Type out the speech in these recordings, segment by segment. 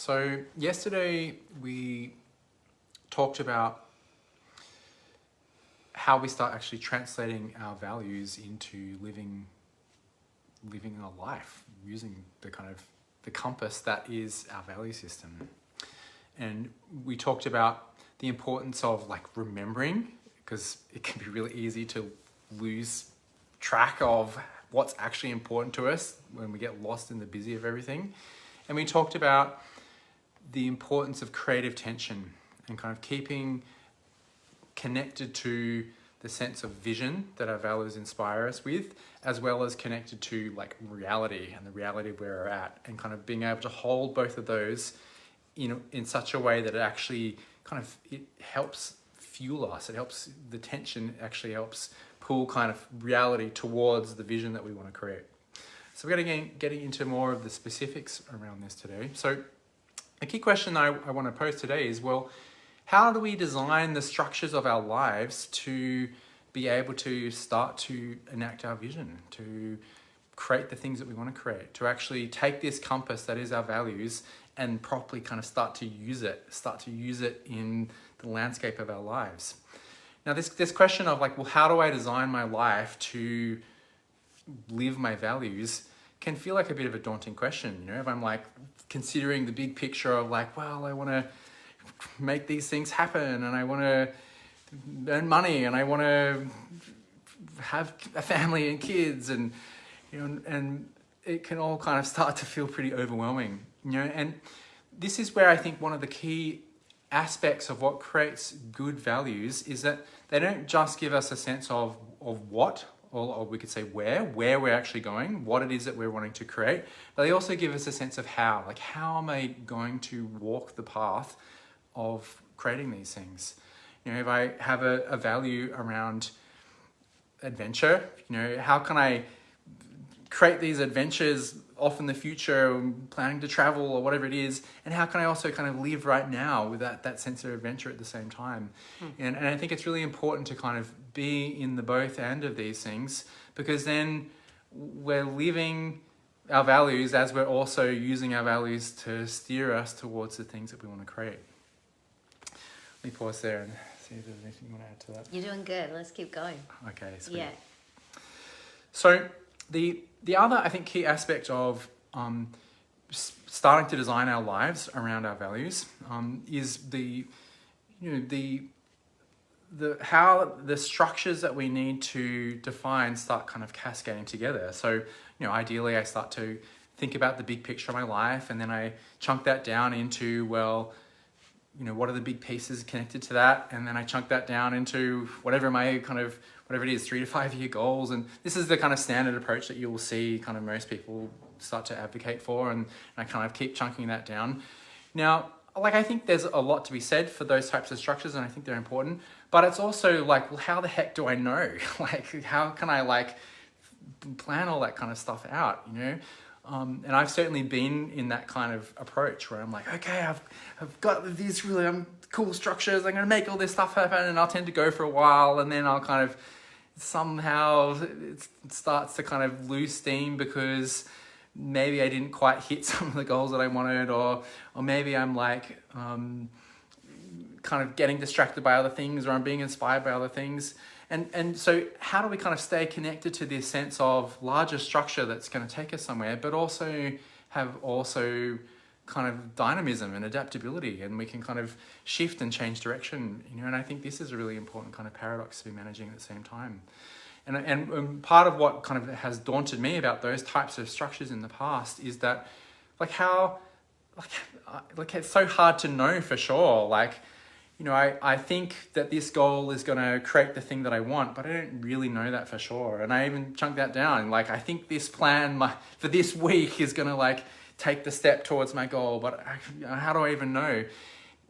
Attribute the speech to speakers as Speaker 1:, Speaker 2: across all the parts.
Speaker 1: So yesterday we talked about how we start actually translating our values into living a life using the compass that is our value system. And we talked about the importance of remembering, because it can be really easy to lose track of what's actually important to us when we get lost in the busy of everything. And we talked about the importance of creative tension and kind of keeping connected to the sense of vision that our values inspire us with, as well as connected to reality and the reality of where we're at, and kind of being able to hold both of those in such a way that it actually it helps fuel us. It helps, the tension actually helps pull kind of reality towards the vision that we want to create. So we're going to getting into more of the specifics around this today. So a key question I want to pose today is, well, how do we design the structures of our lives to be able to start to enact our vision, to create the things that we want to create, to actually take this compass that is our values and properly kind of start to use it in the landscape of our lives. Now this question of well, how do I design my life to live my values can feel like a bit of a daunting question. If I'm considering the big picture of well, I want to make these things happen, and I want to earn money, and I want to have a family and kids, and and it can all kind of start to feel pretty overwhelming. And this is where I think one of the key aspects of what creates good values is that they don't just give us a sense of what, or we could say where we're actually going, what it is that we're wanting to create, but they also give us a sense of how. How am I going to walk the path of creating these things? If I have a value around adventure, how can I create these adventures off in the future, planning to travel or whatever it is, and how can I also kind of live right now with that sense of adventure at the same time? And I think it's really important to kind of be in the both end of these things, because then we're living our values as we're also using our values to steer us towards the things that we want to create. Let me pause there and see if there's anything you want to add to that.
Speaker 2: You're doing good. Let's keep going.
Speaker 1: Okay, sweet.
Speaker 2: Yeah.
Speaker 1: So the other, I think, key aspect of starting to design our lives around our values is how the structures that we need to define start kind of cascading together. So, ideally I start to think about the big picture of my life, and then I chunk that down into, well, what are the big pieces connected to that? And then I chunk that down into whatever it is, 3 to 5 year goals. And this is the kind of standard approach that you will see kind of most people start to advocate for. And I kind of keep chunking that down. Now, I think there's a lot to be said for those types of structures, and I think they're important, but it's also well, how the heck do I know? How can I plan all that kind of stuff out, And I've certainly been in that kind of approach where I'm okay, I've got these really cool structures, I'm going to make all this stuff happen, and I'll tend to go for a while, and then I'll kind of somehow it starts to kind of lose steam because maybe I didn't quite hit some of the goals that I wanted, or maybe I'm kind of getting distracted by other things, or I'm being inspired by other things. And so how do we kind of stay connected to this sense of larger structure that's going to take us somewhere, but also have kind of dynamism and adaptability, and we can kind of shift and change direction, and I think this is a really important kind of paradox to be managing at the same time. And part of what kind of has daunted me about those types of structures in the past is that it's so hard to know for sure. I think that this goal is going to create the thing that I want, but I don't really know that for sure. And I even chunk that down. I think this plan for this week is going to take the step towards my goal, but how do I even know?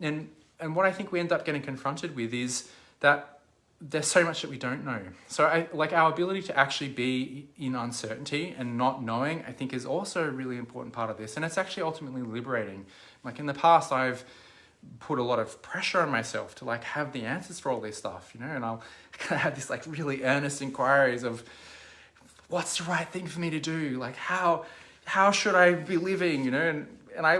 Speaker 1: And what I think we end up getting confronted with is that there's so much that we don't know. So our ability to actually be in uncertainty and not knowing, I think, is also a really important part of this. And it's actually ultimately liberating. In the past, I've put a lot of pressure on myself to have the answers for all this stuff, and I'll kind of have this really earnest inquiries of what's the right thing for me to do, how should I be living, and I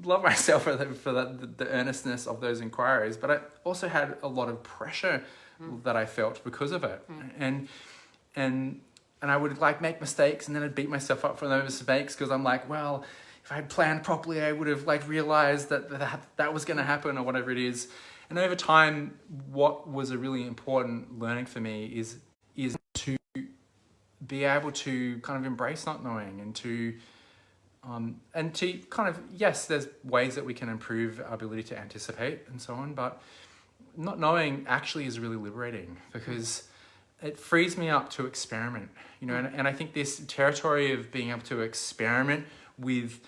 Speaker 1: love myself for the earnestness of those inquiries, but I also had a lot of pressure that I felt because of it. And I would like make mistakes, and then I'd beat myself up for those mistakes because I'm like, well, if I'd planned properly, I would have like realized that was going to happen or whatever it is. And over time, what was a really important learning for me is to be able to kind of embrace not knowing, and to kind of, yes, there's ways that we can improve our ability to anticipate and so on, but not knowing actually is really liberating because it frees me up to experiment, you know, and I think this territory of being able to experiment with,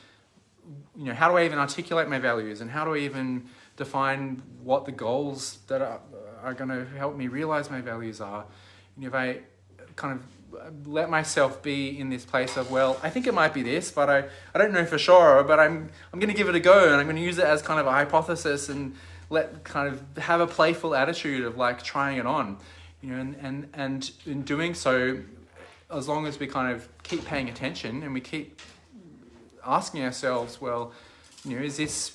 Speaker 1: you know, how do I even articulate my values, and how do I even define what the goals that are going to help me realize my values are. You know, if I kind of let myself be in this place of, well, I think it might be this, but I don't know for sure, but I'm going to give it a go, and I'm going to use it as kind of a hypothesis and kind of have a playful attitude of like trying it on, you know, and in doing so, as long as we kind of keep paying attention and we keep asking ourselves, well, you know, is this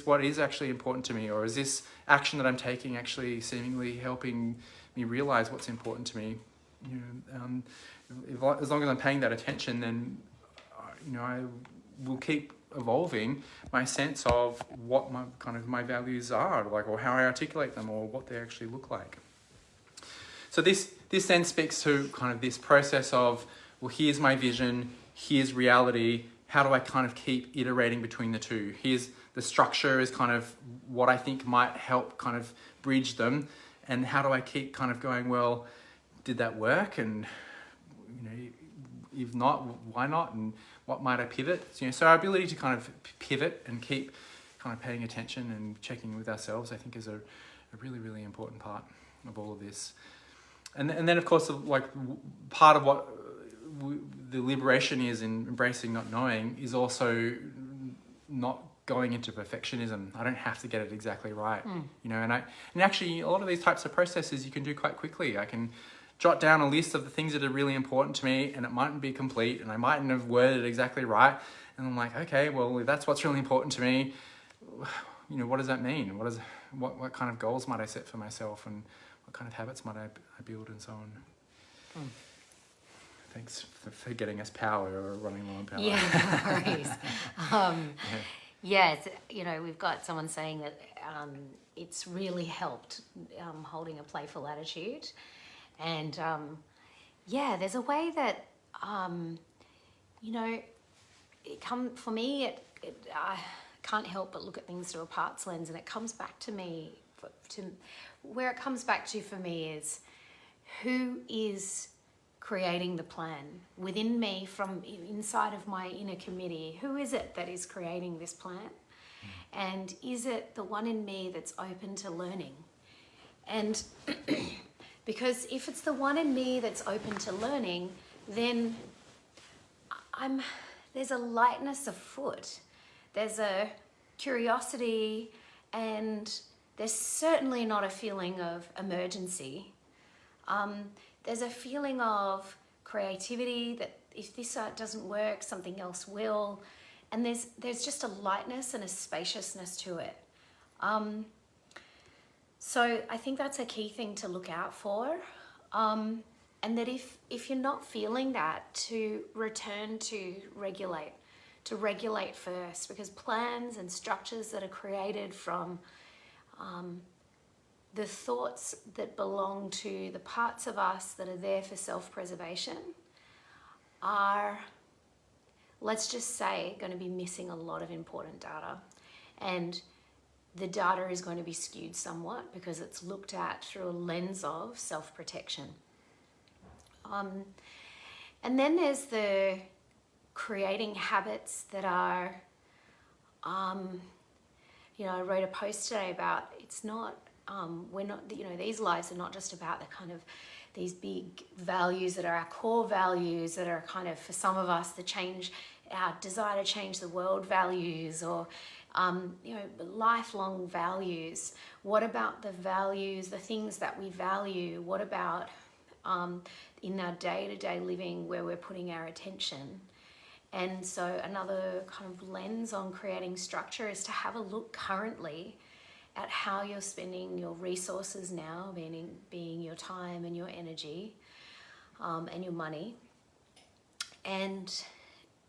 Speaker 1: what is actually important to me, or is this action that I'm taking actually seemingly helping me realize what's important to me? You know, as long as I'm paying that attention, then you know, I will keep evolving my sense of what my values are, like, or how I articulate them, or what they actually look like. So this then speaks to kind of this process of, well, here's my vision, here's reality. How do I kind of keep iterating between the two? Here's the structure is kind of what I think might help kind of bridge them. And how do I keep kind of going, well, did that work? And, you know, if not, why not? And what might I pivot? So, you know, so our ability to kind of pivot and keep kind of paying attention and checking with ourselves, I think, is a really, really important part of all of this. And then, of course, like part of what the liberation is in embracing not knowing is also not going into perfectionism. I don't have to get it exactly right, you know. And actually, a lot of these types of processes you can do quite quickly. I can jot down a list of the things that are really important to me, and it mightn't be complete, and I mightn't have worded it exactly right. And I'm like, okay, well, if that's what's really important to me, you know, what does that mean? What kind of goals might I set for myself, and what kind of habits might I build, and so on. Thanks for getting us power, or running low on power.
Speaker 2: Yeah, no worries. Yes, you know, we've got someone saying that it's really helped holding a playful attitude. And yeah, there's a way that, you know, for me, I can't help but look at things through a parts lens, and it comes back to me, where it comes back to for me is who is creating the plan within me from inside of my inner committee. Who is it that is creating this plan? And is it the one in me that's open to learning? And because if it's the one in me that's open to learning, then there's a lightness afoot. There's a curiosity, and there's certainly not a feeling of emergency. There's a feeling of creativity, that if this doesn't work, something else will. And there's just a lightness and a spaciousness to it. So I think that's a key thing to look out for. And that if you're not feeling that, to return to regulate first, because plans and structures that are created from the thoughts that belong to the parts of us that are there for self-preservation are, let's just say, going to be missing a lot of important data. And the data is going to be skewed somewhat because it's looked at through a lens of self-protection. And then there's the creating habits that are, you know, I wrote a post today about, it's not, we're not, you know, these lives are not just about the kind of these big values that are our core values that are kind of, for some of us, our desire to change the world values, or, you know, lifelong values. What about the values, the things that we value? What about in our day-to-day living where we're putting our attention? And so another kind of lens on creating structure is to have a look currently at how you're spending your resources now, being your time and your energy, and your money, and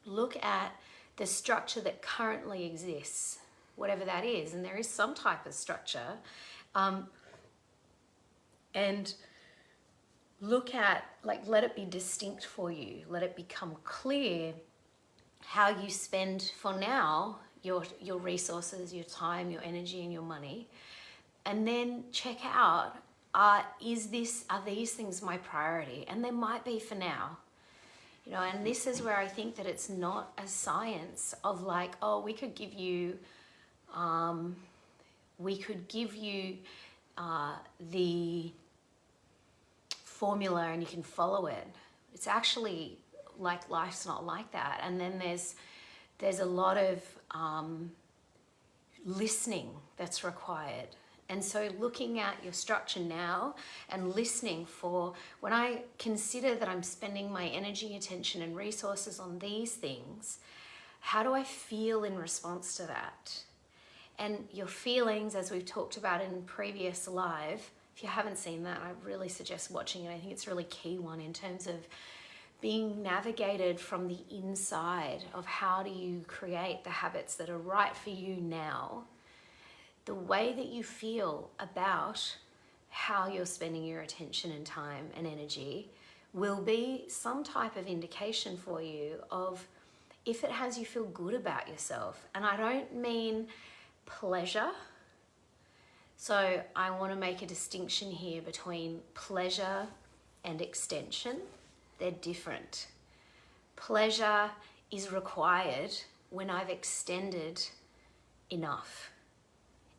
Speaker 2: look at the structure that currently exists, whatever that is. And there is some type of structure, and look at, like, let it be distinct for you, let it become clear how you spend for now your resources, your time, your energy, and your money. And then check out, are these things my priority? And they might be for now. You know, and this is where I think that it's not a science of like, oh, we could give you the formula and you can follow it. It's actually like, life's not like that. And then there's a lot of listening that's required. And so looking at your structure now and listening for, when I consider that I'm spending my energy, attention, and resources on these things, how do I feel in response to that? And your feelings, as we've talked about in previous live, if you haven't seen that, I really suggest watching it. I think it's a really key one in terms of being navigated from the inside of how do you create the habits that are right for you now. The way that you feel about how you're spending your attention and time and energy will be some type of indication for you of if it has you feel good about yourself. And I don't mean pleasure. So I want to make a distinction here between pleasure and extension. They're different. Pleasure is required when I've extended enough.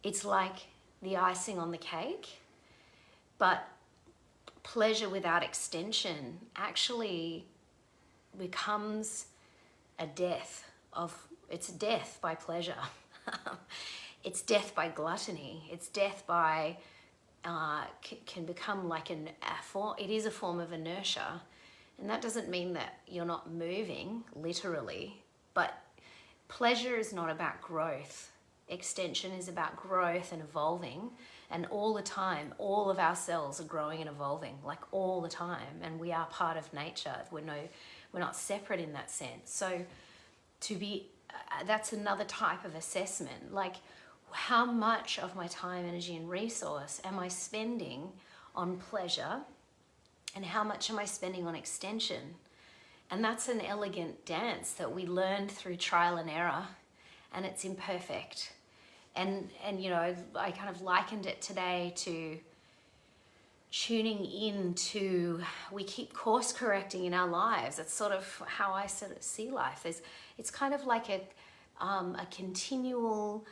Speaker 2: It's like the icing on the cake, but pleasure without extension actually becomes it's death by pleasure. It's death by gluttony. It's death by, can become like it is a form of inertia. And that doesn't mean that you're not moving, literally, but pleasure is not about growth. Extension is about growth and evolving, and all the time, all of our cells are growing and evolving, like all the time, and we are part of nature. We're not separate in that sense. So that's another type of assessment, like how much of my time, energy, and resource am I spending on pleasure, and how much am I spending on extension? And that's an elegant dance that we learned through trial and error, and it's imperfect. And you know, I kind of likened it today to tuning in to, we keep course correcting in our lives. That's sort of how I sort of see life. It's kind of like a continual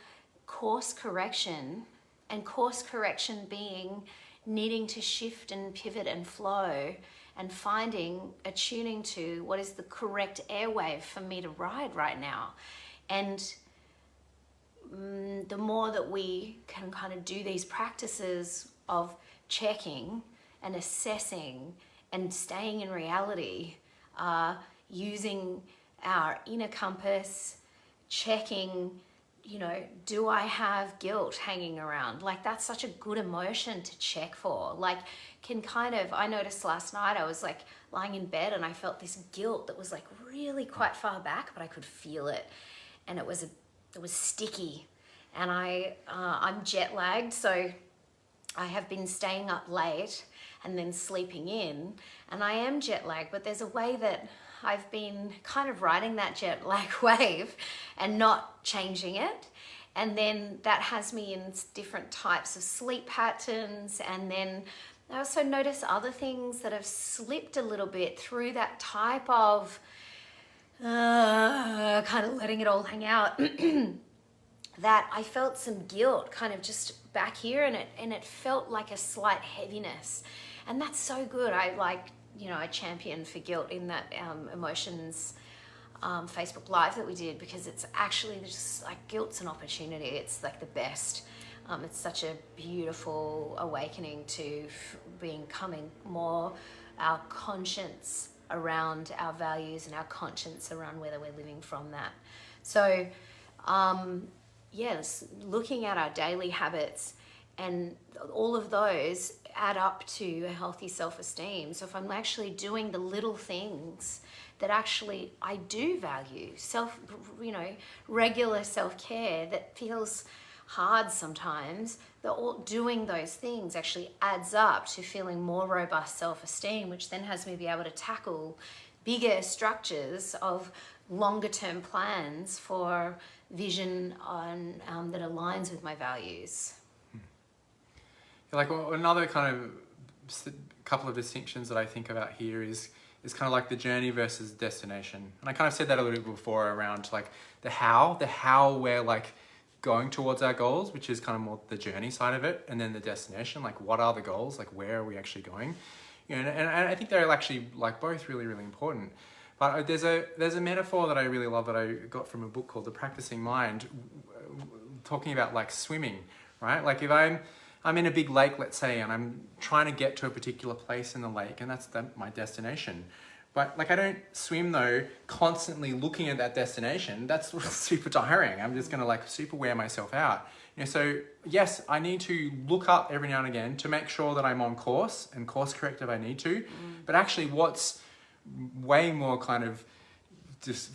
Speaker 2: course correction, and course correction being needing to shift and pivot and flow and attuning to what is the correct airwave for me to ride right now. And the more that we can kind of do these practices of checking and assessing and staying in reality, using our inner compass, checking, you know, do I have guilt hanging around? Like, that's such a good emotion to check for. Like, I noticed last night I was like lying in bed and I felt this guilt that was like really quite far back, but I could feel it. And it was sticky. And I'm jet lagged, so I have been staying up late and then sleeping in, and I am jet lagged, but there's a way that I've been kind of riding that jet lag wave and not changing it. And then that has me in different types of sleep patterns. And then I also notice other things that have slipped a little bit through that type of kind of letting it all hang out. That I felt some guilt kind of just back here, and it felt like a slight heaviness. And that's so good. I champion for guilt in that emotions Facebook Live that we did, because it's actually just like, guilt's an opportunity. It's like the best. It's such a beautiful awakening to becoming more our conscience around our values and our conscience around whether we're living from that. So, yes, looking at our daily habits, and all of those add up to a healthy self-esteem. So if I'm actually doing the little things that actually I do value, regular self-care that feels hard sometimes, doing those things actually adds up to feeling more robust self-esteem, which then has me be able to tackle bigger structures of longer term plans for vision on that aligns with my values.
Speaker 1: Like another kind of couple of distinctions that I think about here is kind of like the journey versus destination. And I kind of said that a little bit before around like the how we're like going towards our goals, which is kind of more the journey side of it, and then the destination, like what are the goals, like where are we actually going, and I think they're actually like both really, really important. But there's a metaphor that I really love that I got from a book called The Practicing Mind, talking about like swimming, right? Like if I'm in a big lake, let's say, and I'm trying to get to a particular place in the lake, and that's my destination. But like I don't swim though constantly looking at that destination. That's super tiring. I'm just gonna like super wear myself out. So yes, I need to look up every now and again to make sure that I'm on course and course correct if I need to. But actually what's way more kind of just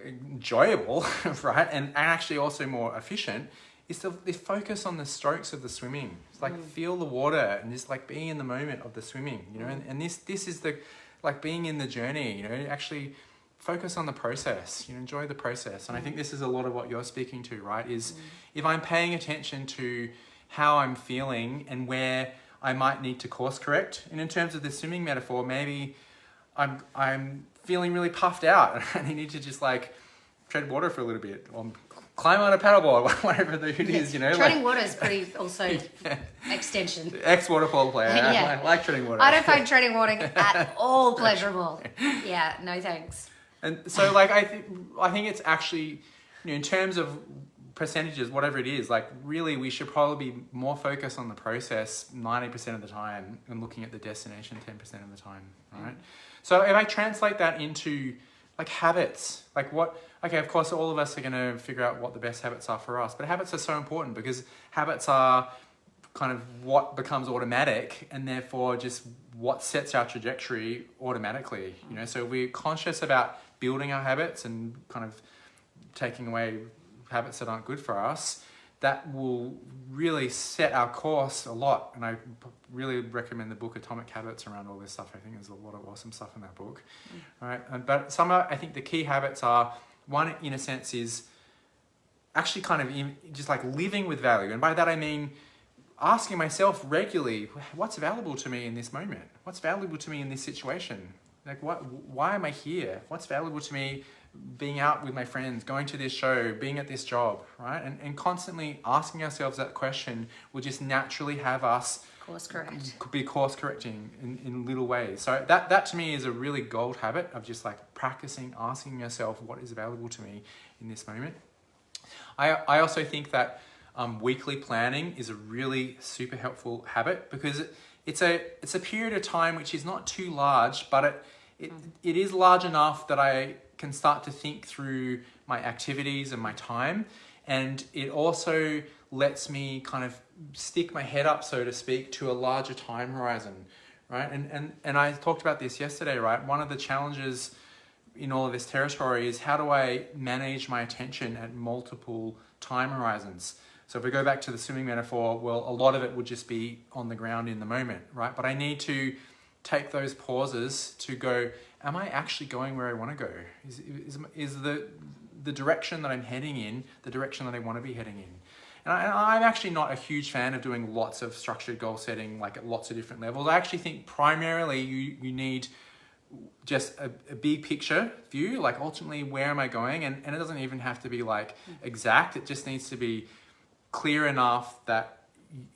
Speaker 1: enjoyable, right? And actually also more efficient is to focus on the strokes of the swimming. It's like feel the water and just like being in the moment of the swimming, and this is the like being in the journey, actually focus on the process, enjoy the process. And I think this is a lot of what you're speaking to, right? Is if I'm paying attention to how I'm feeling and where I might need to course correct. And in terms of the swimming metaphor, maybe I'm feeling really puffed out and I need to just like tread water for a little bit, or climb on a paddleboard, whatever it is,
Speaker 2: Treading water is pretty also extension.
Speaker 1: Ex-waterpolo player.
Speaker 2: Yeah.
Speaker 1: I like treading water.
Speaker 2: I don't find treading water at all pleasurable. Yeah, no thanks.
Speaker 1: And so like I think it's actually, in terms of percentages, whatever it is, like really we should probably be more focused on the process 90% of the time and looking at the destination 10% of the time, right? So if I translate that into like habits, like of course all of us are going to figure out what the best habits are for us, but habits are so important because habits are kind of what becomes automatic and therefore just what sets our trajectory automatically, so we're conscious about building our habits and kind of taking away habits that aren't good for us. That will really set our course a lot. And I really recommend the book Atomic Habits around all this stuff. I think there's a lot of awesome stuff in that book. All right. But I think the key habits are, one, in a sense, is actually kind of just like living with value. And by that I mean asking myself regularly, what's valuable to me in this moment? What's valuable to me in this situation? Like why am I here? What's valuable to me being out with my friends, going to this show, being at this job, right? And constantly asking ourselves that question will just naturally have us be course correcting in little ways. So that to me is a really gold habit of just like practicing asking yourself what is valuable to me in this moment. I also think that weekly planning is a really super helpful habit because it's a period of time which is not too large, but it is large enough that I can start to think through my activities and my time. And it also lets me kind of stick my head up, so to speak, to a larger time horizon, right? And I talked about this yesterday, right? One of the challenges in all of this territory is how do I manage my attention at multiple time horizons? So if we go back to the swimming metaphor, well, a lot of it would just be on the ground in the moment, right? But I need to take those pauses to go, am I actually going where I want to go? Is the direction that I'm heading in the direction that I want to be heading in? And I'm actually not a huge fan of doing lots of structured goal setting, like at lots of different levels. I actually think primarily you need just a big picture view, like ultimately where am I going? And it doesn't even have to be like exact. It just needs to be clear enough that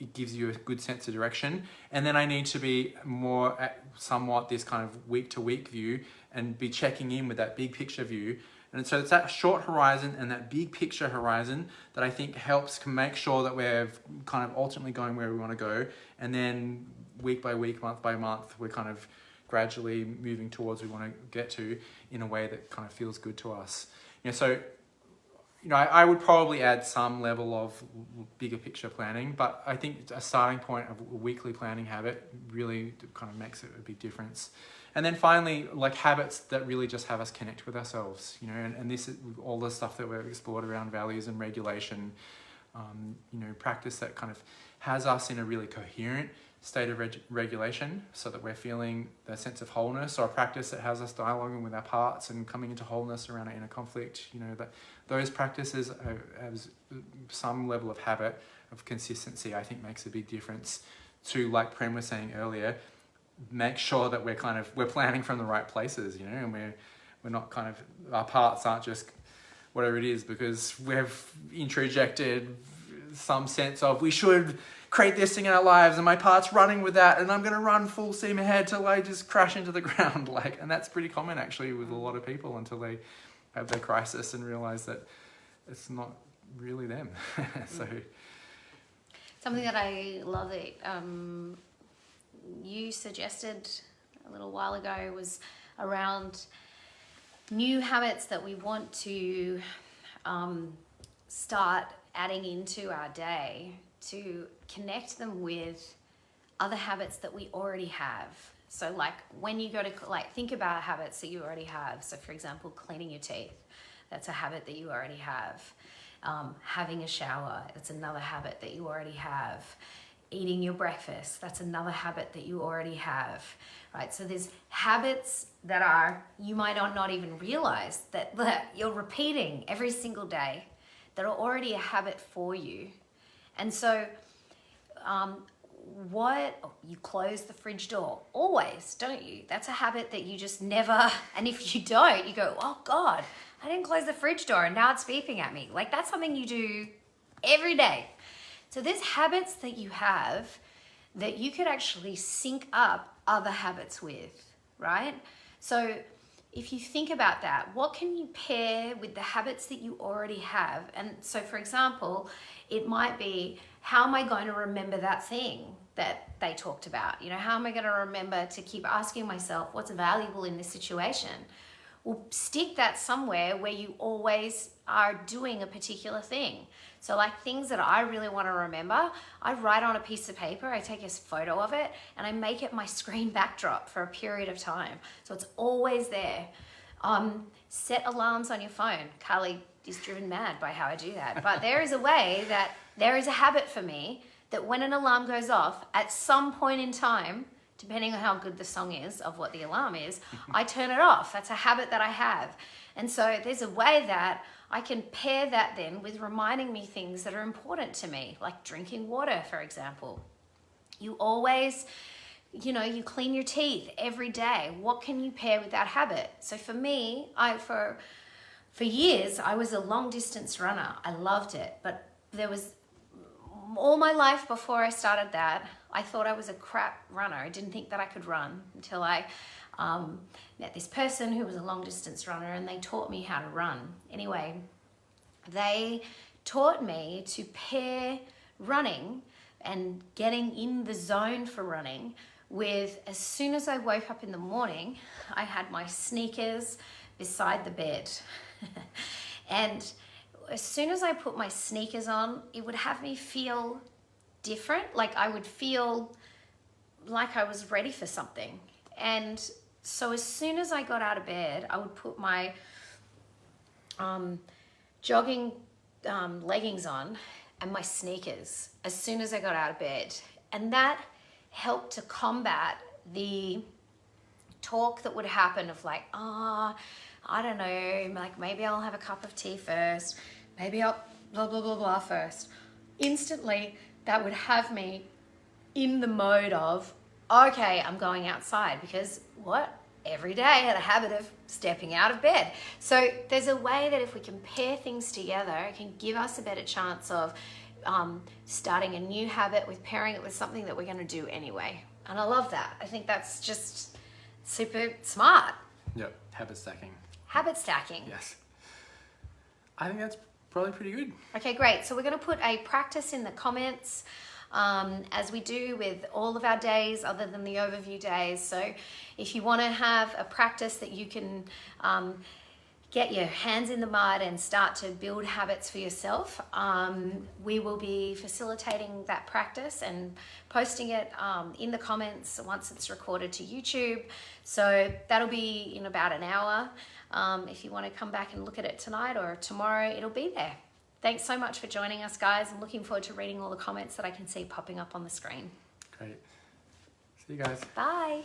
Speaker 1: it gives you a good sense of direction. And then I need to be more at somewhat this kind of week to week view and be checking in with that big picture view. And so it's that short horizon and that big picture horizon that I think helps make sure that we're kind of ultimately going where we want to go. And then week by week, month by month, we're kind of gradually moving towards we want to get to in a way that kind of feels good to us. So I would probably add some level of bigger picture planning, but I think a starting point of a weekly planning habit really kind of makes it a big difference. And then finally, like habits that really just have us connect with ourselves, and this is all the stuff that we've explored around values and regulation, practice that kind of has us in a really coherent state of regulation so that we're feeling the sense of wholeness, or a practice that has us dialoguing with our parts and coming into wholeness around our inner conflict. That those practices as some level of habit of consistency, I think makes a big difference to, like Prem was saying earlier, make sure that we're planning from the right places, and we're not kind of, our parts aren't just whatever it is because we've introjected some sense of we should create this thing in our lives and my part's running with that and I'm going to run full steam ahead till I just crash into the ground. And that's pretty common actually with a lot of people until they have their crisis and realize that it's not really them. So
Speaker 2: something that I love that you suggested a little while ago was around new habits that we want to start adding into our day to connect them with other habits that we already have. So like when you go to think about habits that you already have. So for example, cleaning your teeth, that's a habit that you already have. Having a shower, that's another habit that you already have. Eating your breakfast, that's another habit that you already have, right? So there's habits that you might not even realize that you're repeating every single day that are already a habit for you. And so you close the fridge door always, don't you? That's a habit that you just never, and if you don't, you go, oh God, I didn't close the fridge door and now it's beeping at me. Like that's something you do every day. So there's habits that you have that you could actually sync up other habits with, right? So if you think about that, what can you pair with the habits that you already have? And so for example, it might be, how am I going to remember that thing that they talked about? How am I going to remember to keep asking myself what's valuable in this situation? Well, stick that somewhere where you always are doing a particular thing. So like things that I really want to remember, I write on a piece of paper, I take a photo of it, and I make it my screen backdrop for a period of time. So it's always there. Set alarms on your phone. Carly is driven mad by how I do that. But there is a way that there is a habit for me that when an alarm goes off, at some point in time, depending on how good the song is of what the alarm is, I turn it off. That's a habit that I have. And so there's a way that I can pair that then with reminding me things that are important to me, like drinking water, for example. You always, you clean your teeth every day. What can you pair with that habit? So for me, for years, I was a long distance runner. I loved it, but there was all my life before I started that, I thought I was a crap runner. I didn't think that I could run until I met this person who was a long distance runner and they taught me how to run. Anyway, they taught me to pair running and getting in the zone for running with, as soon as I woke up in the morning, I had my sneakers beside the bed. And as soon as I put my sneakers on, it would have me feel different. Like I would feel like I was ready for something. And so as soon as I got out of bed, I would put my jogging leggings on and my sneakers as soon as I got out of bed. And that helped to combat the talk that would happen of like, I don't know, like maybe I'll have a cup of tea first, maybe I'll blah, blah, blah, blah first. Instantly, that would have me in the mode of, okay, I'm going outside because every day I had a habit of stepping out of bed. So there's a way that if we can pair things together, it can give us a better chance of starting a new habit with pairing it with something that we're going to do anyway. And I love that. I think that's just super smart.
Speaker 1: Yep, habit stacking.
Speaker 2: Habit stacking.
Speaker 1: Yes. I think that's probably pretty good.
Speaker 2: Okay, great. So we're going to put a practice in the comments. as we do with all of our days other than the overview days. So if you want to have a practice that you can get your hands in the mud and start to build habits for yourself, we will be facilitating that practice and posting it in the comments once it's recorded to YouTube. So that'll be in about an hour. If you want to come back and look at it tonight or tomorrow, it'll be there. Thanks so much for joining us, guys. I'm looking forward to reading all the comments that I can see popping up on the screen.
Speaker 1: Great. See you guys.
Speaker 2: Bye.